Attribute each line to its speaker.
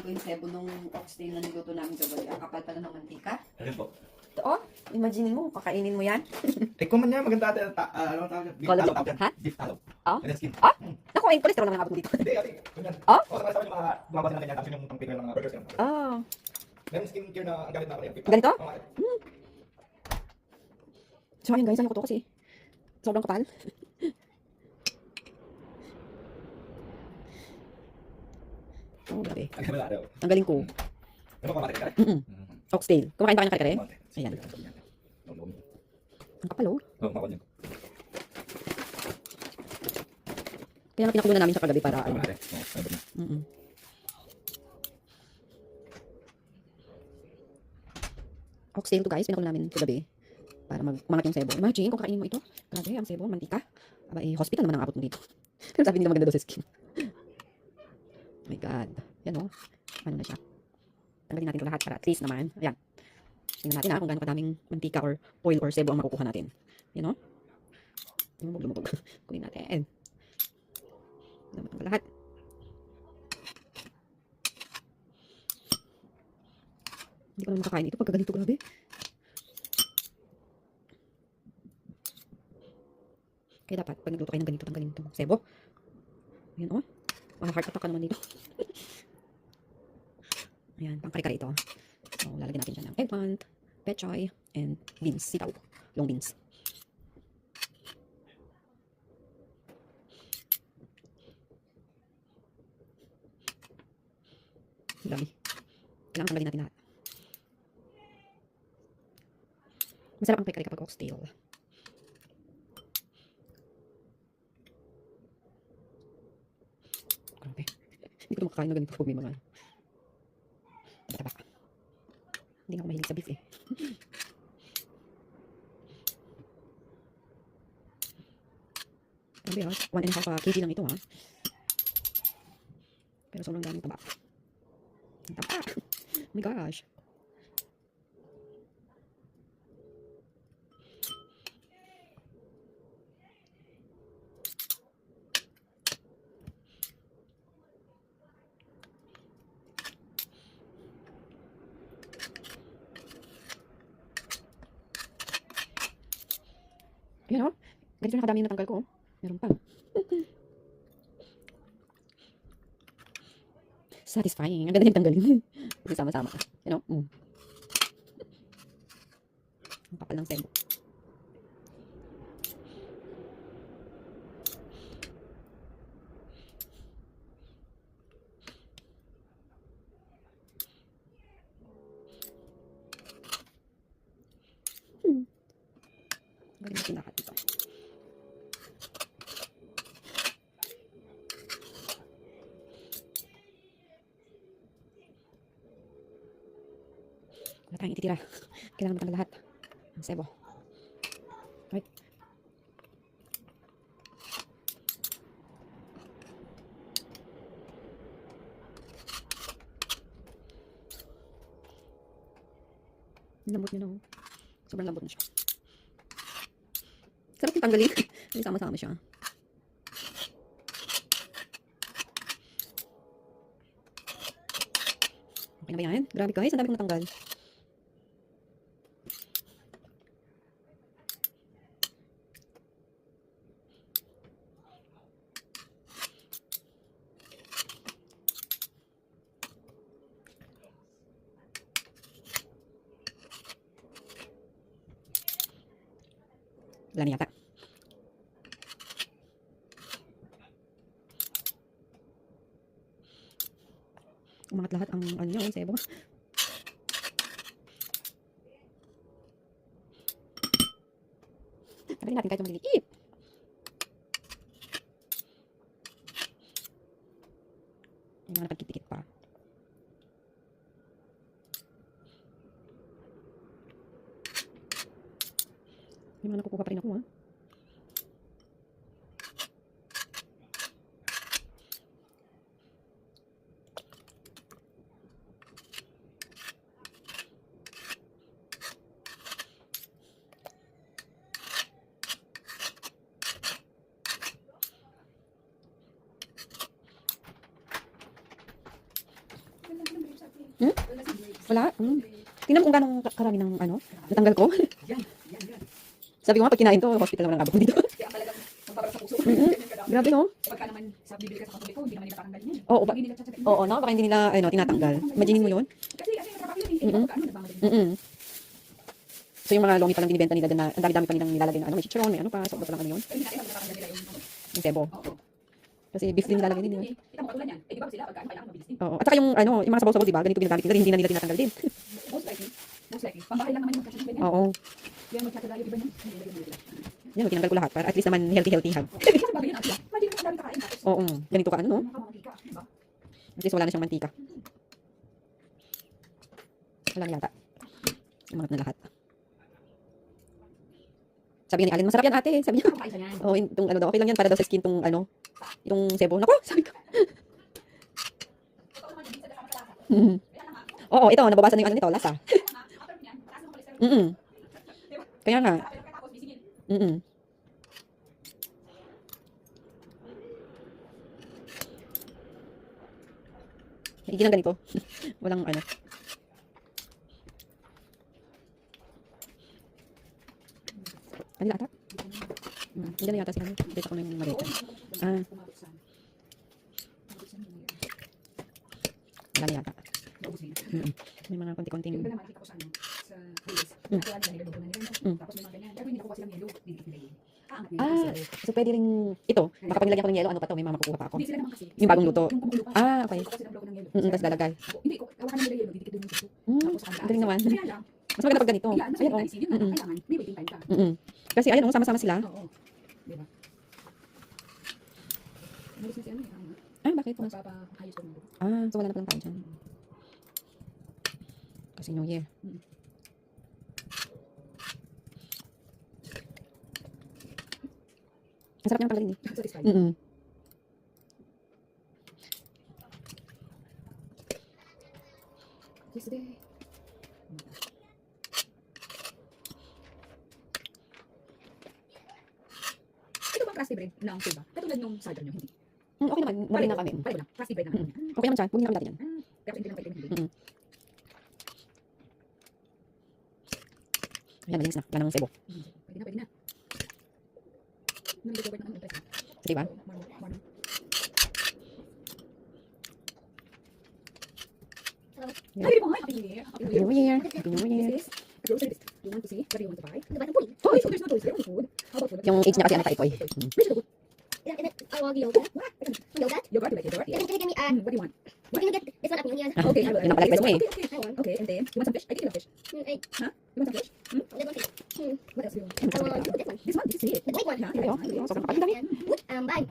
Speaker 1: ko yung sebo nung oxtail na niluto namin kagabi. Ang kapal pala ng mantika.
Speaker 2: Ayun po.
Speaker 1: Oo, imagine mo, kakainin mo yan.
Speaker 2: Eh, kung man niya, maganda ate, ano tawag niya? Beef
Speaker 1: Collagen.
Speaker 2: tallow tawag
Speaker 1: Ha?
Speaker 2: yan. Beef tallow.
Speaker 1: Oh?
Speaker 2: And then skin.
Speaker 1: Oh? Naku, yung cholesterol naman abot mo dito.
Speaker 2: Hindi, ate. Ganyan.
Speaker 1: Oh?
Speaker 2: O, sa mga gumagawa sila ganyan, tapos yung pang Pinoy ng mga burgers yan.
Speaker 1: Oh.
Speaker 2: Meron skincare na ang gamit na ako yan.
Speaker 1: Ganito?
Speaker 2: Oo, ate.
Speaker 1: So, ayun guys, ayoko to kasi sobrang kapal. Oh, grabe.
Speaker 2: Ang gamit na ate, oh.
Speaker 1: Ang galing ko.
Speaker 2: Ano ba kumate ka?
Speaker 1: Oxtail. Kumakain pa kayo ng kare-kare?
Speaker 2: Kumate.
Speaker 1: Ayan.
Speaker 2: Oo,
Speaker 1: Ang kapal oh.
Speaker 2: makakon yun.
Speaker 1: Kaya nga pinakulo na namin sa kagabi para
Speaker 2: Oo,
Speaker 1: ano.
Speaker 2: ate. Oo, ayun na.
Speaker 1: Oxtail to guys, pinakulo namin kagabi para umangat yung sebo. Imagine kung kakainin mo ito. Grabe, ang sebo, mantika. Aba, eh, hospital naman ang abot mo dito. Pero sabi nila maganda daw sa skin. Oh my God. Yan oh. Ano na siya. Tanggalin natin ito lahat para at least naman. Ayan. Tingnan natin kung gaano kadaming mantika or oil or sebo ang makukuha natin. Yan oh. Lumubog. Kunin natin. Dapat ang lahat. Hindi ko naman makakain ito pagka ganito, grabe. Kaya dapat pag nagluto kayo ng ganito, tanggalin itong sebo. Ayan oh. Heart attack ka naman dito. Ayan, pang kare-kare ito. So, lalagyan natin dyan ng eggplant, pechay, and beans, sitaw, long beans. Dami. Kailangan tanggalin natin lahat. Masarap ang kare-kare kapag oxtail. Grabe. Hindi ko na makakain na ganito pag may mga taba. Hindi na ako mahilig sa beef eh. Grabe ha. 1.5 kg lang ito ha. Pero sobrang daming taba. Ang taba. Oh my gosh. Ayan o. Ganito na kadami yung natanggal ko. Oh. Meron pa. Satisfying. Ang ganda yung tanggalin. Kasi sama-sama. Yan o. Ang kapal ng sebo. Galing natin lahat ito. Wala tayong ititira. Kailangan matanggal lahat ang sebo. Right. Lambot niya na oh. Sobrang lambot na siya. Sarap yung tanggalin. May sama-sama siya. Okay na ba yan? Grabe guys, ang dami kong natanggal. Wala na yata. Umangat lahat ang ano niya, ang sebo. Tanggalin natin kahit yung maliliit. Yung mga napagkit-tikit pa. May mga nakukuha pa rin ako ha. Hmm? Wala? Tingnan mo kung gano'ng karami ng ano, natanggal ko. Sabi ko nga, pag kinain to, hospital naman ang abot ko dito.
Speaker 3: Kaya ang talagang magpapara sa puso.
Speaker 1: Grabe, no?
Speaker 3: Pagka naman sa bibili ka sa katuloy ko, hindi naman nila tatanggalin yan.
Speaker 1: Oo,
Speaker 3: Hindi nila tsatsatin.
Speaker 1: Oo, no? Baka hindi nila, ano, tinatanggal. Imaginin mo yun?
Speaker 3: Kasi nagtrabaho yun eh.
Speaker 1: Mm-mm.
Speaker 3: Pagka ano, nagmamadali.
Speaker 1: So, yung mga lomi palang binibenta nila dyan na, ang dami-dami pa nilang nilalagay na, ano, may chicharon, may ano pa, sobra pa lang ano yun,
Speaker 3: Pero hindi natin alam na tatanggal nila yung ano.
Speaker 1: yung sebo.
Speaker 3: Oo.
Speaker 1: Kasi beef din nilalagay din, di ba?
Speaker 3: Kita mo katulad yan. Eh, di ba sila pagka ano, kailangan mabilis din.
Speaker 1: Oo. At saka yung, ano, yung mga sabaw-sabaw, di ba? Ganito ginagamit nila, hindi na nila tinatanggal din.
Speaker 3: Most likely. Most likely. Pambahay lang naman yung magkasya ganyan.
Speaker 1: Oo.
Speaker 3: Kaya magkakadala yung iba niyan. Hindi nila nila.
Speaker 1: Yan, tinanggal ko lahat para at least naman healthy hag.
Speaker 3: Kasi bagay yan ate. Imagine mo kung dami kakain tapos.
Speaker 1: Oo. Ganito ka, ano, no?
Speaker 3: Nakamamantika. Diba?
Speaker 1: At least wala na siyang mantika. Wala na yata. Umangat na lahat. Sabi ni Alin, masarap yan ate. Sabi niya.
Speaker 3: Kakain siya yan.
Speaker 1: Oh, itong ano daw, okay lang yan para daw sa skin tong ano, itong sebo. Nako, sabi ko. Oo, ito, nababasan na yung ano nito, lasa.
Speaker 3: After niyan, taas ng cholesterol.
Speaker 1: Mm. Kaya nga.
Speaker 3: Tapos bisingin.
Speaker 1: Mm. Higin ng ganito. Walang ano. Ano yata? Hindi na yata sila. Dito ko na yung mali. Ah,
Speaker 3: Umabot sa. Umabot sa mga.
Speaker 1: wala na yata.
Speaker 3: Ubus na yun.
Speaker 1: Mm. May mga konti-konting.
Speaker 3: Yung iba naman, kita ko sa ano, sa reels. Nagawa nila niluluto na nila. Tapos may mga ganyan. Pero hindi nakukuha silang yelo. Didikit nila yun. Aangat nila.
Speaker 1: Ah, so pwede rin ito. Baka pag nilagyan ko ng yelo, ano pa to? May mga makukuha pa ako.
Speaker 3: Hindi sila naman kasi.
Speaker 1: Yung bagong luto.
Speaker 3: Yung kumukulo pa.
Speaker 1: Ah, okay.
Speaker 3: Kukuha silang bloke ng yelo.
Speaker 1: Tapos lalagay.
Speaker 3: Hindi, hawakan nila yelo. Didikit doon yung suso.
Speaker 1: Mm,
Speaker 3: Tapos ang
Speaker 1: galing naman.
Speaker 3: Kaya lang.
Speaker 1: Mas maganda pag ganito.
Speaker 3: Kaya, mas
Speaker 1: Ayan, oh.
Speaker 3: maganda yun na kailangan. May waiting time ka.
Speaker 1: Kasi ayan, oh, sama-sama sila.
Speaker 3: Oo. Diba? Umalis na si ano eh.
Speaker 1: Ah, bakit?
Speaker 3: Magpapahayos ko ng luto.
Speaker 1: Ah, so wala na palang tayo dyan. Kasi New Year. Ang sarap niyang tanggalin eh.
Speaker 3: Satisfied. Yesterday. Ito ba crusty bread ng tuba? Katulad nung cider nyo, hindi.
Speaker 1: Okay naman, mali na kami.
Speaker 3: Pareho lang. Crusty bread naman.
Speaker 1: Okay naman siya, huwag niyo kami dati yan.
Speaker 3: Pero hindi lang pwede hindi.
Speaker 1: Ayan, malinis na. Wala nang sebo.
Speaker 3: Pwede na, pwede na. Nandito ng ano, guys.
Speaker 1: Diba?
Speaker 3: Marunong.
Speaker 1: Yeah.
Speaker 3: Ay, mga Happy New Year. Happy New Year.
Speaker 1: New Year. Happy New Year.
Speaker 3: This is a grocery list. You want to see what you want to buy?
Speaker 4: Diba ng food?
Speaker 3: Oh, so there's no toys there on food. How about food?
Speaker 1: Yung age niya kasi ano type, oy.
Speaker 3: Which is the good?
Speaker 4: I want yogurt.
Speaker 3: What?
Speaker 4: Yogurt?
Speaker 3: Yogurt, you like yogurt?
Speaker 4: Can you give me
Speaker 3: What do you want?
Speaker 4: we're gonna get this one at New Year's.
Speaker 3: Okay, I will.
Speaker 1: Yun ang pala request mo eh.
Speaker 3: Okay,
Speaker 4: I want.
Speaker 3: Okay, and then, you want some fish? I think you love fish.
Speaker 4: I
Speaker 3: Huh? You want some fish?
Speaker 4: live on fish.
Speaker 3: What else do you want?
Speaker 4: I want this one.
Speaker 3: This one, this is it.
Speaker 4: The white one.
Speaker 3: Yeah,
Speaker 1: Ayo,
Speaker 3: yeah,
Speaker 1: sobrang kapal. Ang dami.
Speaker 4: Bye.